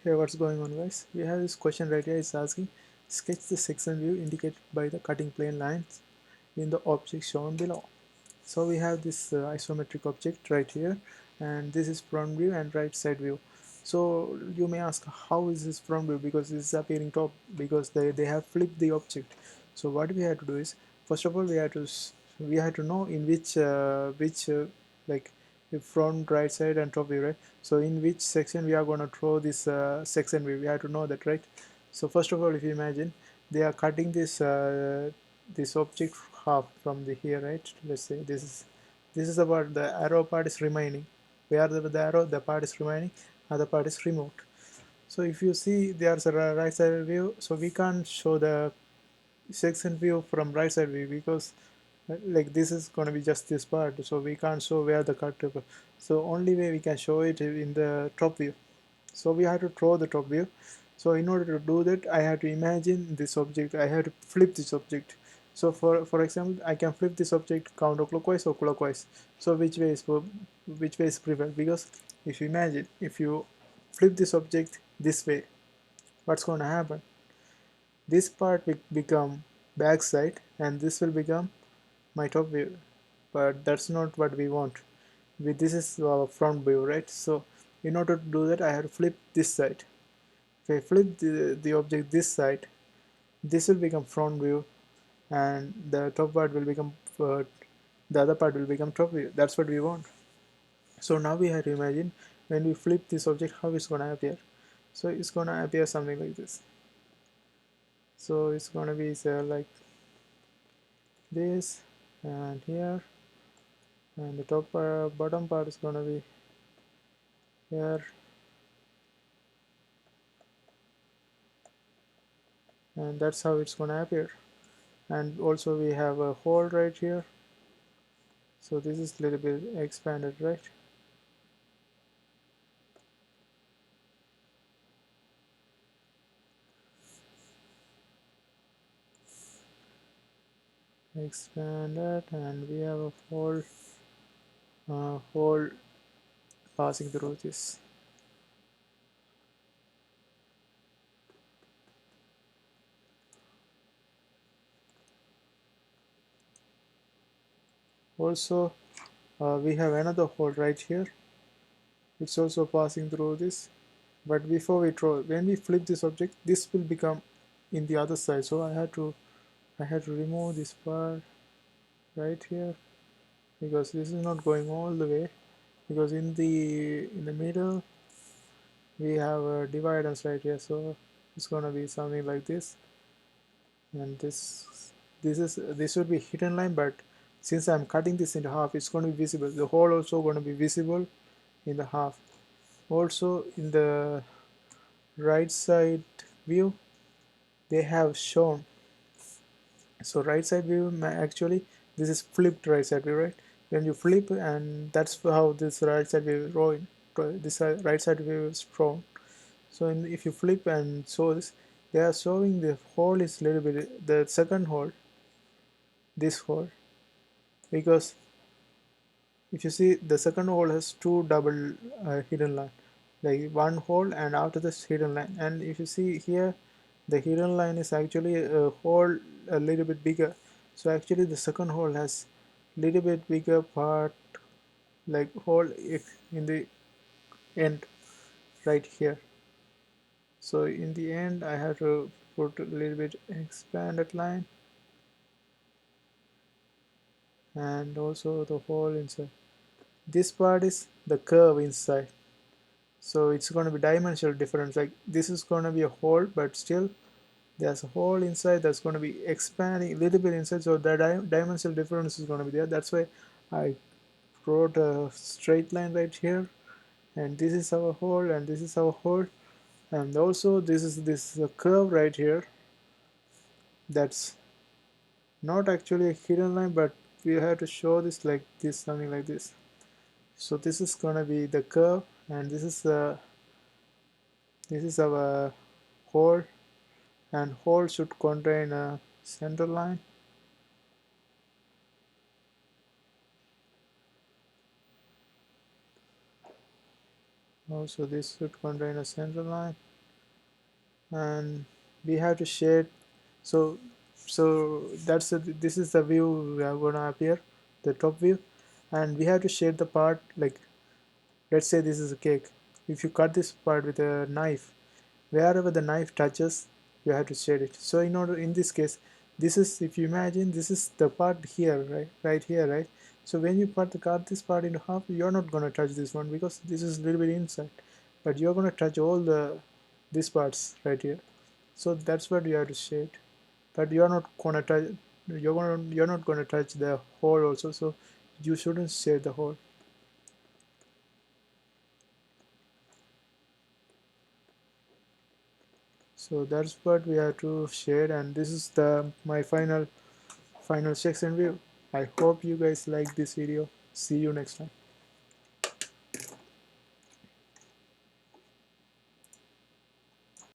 Hey, what's going on, guys? We have this question right here. It's asking, sketch the section view indicated by the cutting plane lines in the object shown below. So we have this isometric object right here, and this is front view and right side view. So you may ask, how is this front view? Because this is appearing top, because they have flipped the object. So what we have to do is, first of all, we have to know in which like the front, right side, and top view, right? So in which section we are going to throw this section view, we have to know that, right? So first of all, if you imagine, they are cutting this object half from the here, right? Let's say this is about the arrow part is remaining, where the arrow the part is remaining, other part is removed. So if you see there's a right side view, so we can't show the section view from right side view, because like this is going to be just this part, so we can't show where the cut. So only way we can show it in the top view. So we have to draw the top view. So in order to do that, I have to imagine this object, I have to flip this object. So for example, I can flip this object counterclockwise or clockwise. So which way is preferred? Because if you imagine, if you flip this object this way, what's going to happen? This part will become back side, and this will become my top view. But that's not what we want. This is our front view, right? So in order to do that, I have to flip this side. If I flip the object this side, this will become front view, and the top part will become the other part will become top view. That's what we want. So now we have to imagine, when we flip this object, how it's gonna appear. So it's gonna appear something like this. So it's gonna be say, like this, and here, and the bottom part is gonna be here, and that's how it's gonna appear. And also we have a hole right here, so this is a little bit expanded, right? Expanded, and we have a hole passing through this. Also, we have another hole right here. It's also passing through this. But before we draw, when we flip this object, this will become in the other side. So I had to remove this part right here, because this is not going all the way. Because in the middle we have a dividers right here, so it's gonna be something like this. And this should be hidden line, but since I'm cutting this into half, it's going to be visible. The hole also going to be visible in the half. Also in the right side view, they have shown, so right side view actually this is flipped right side view, right? When you flip, and that's how this right side view is drawing. This right side view is drawn. So if you flip and show this, they are showing the hole is little bit, the second hole, this hole, because if you see, the second hole has two double hidden line, like one hole and after this hidden line. And if you see here, the hidden line is actually a hole a little bit bigger. So actually the second hole has little bit bigger part, like hole if in the end right here. So in the end I have to put a little bit expanded line, and also the hole inside. This part is the curve inside. So it's going to be dimensional difference, like this is going to be a hole, but still there's a hole inside that's going to be expanding a little bit inside, so the dimensional difference is going to be there. That's why I wrote a straight line right here, and this is our hole and this is our hole. And also this is a curve right here, that's not actually a hidden line, but we have to show this like this, something like this. So this is going to be the curve, and this is our hole, and hole should contain a center line. Also this should contain a center line. and we have to shade. So this is the view we are gonna appear, the top view, and we have to shade the part. Like, let's say this is a cake. If you cut this part with a knife, wherever the knife touches, you have to shade it. So in order, in this case, this is, if you imagine, this is the part here, right here, right? So when you cut this part into half, you're not going to touch this one because this is a little bit inside, but you're going to touch all the these parts right here. So that's what you have to shade, but you're not going to touch, you're not going to touch the hole also, so you shouldn't shade the hole. So that's what we have to shade, and this is the my final section view. I hope you guys like this video. See you next time.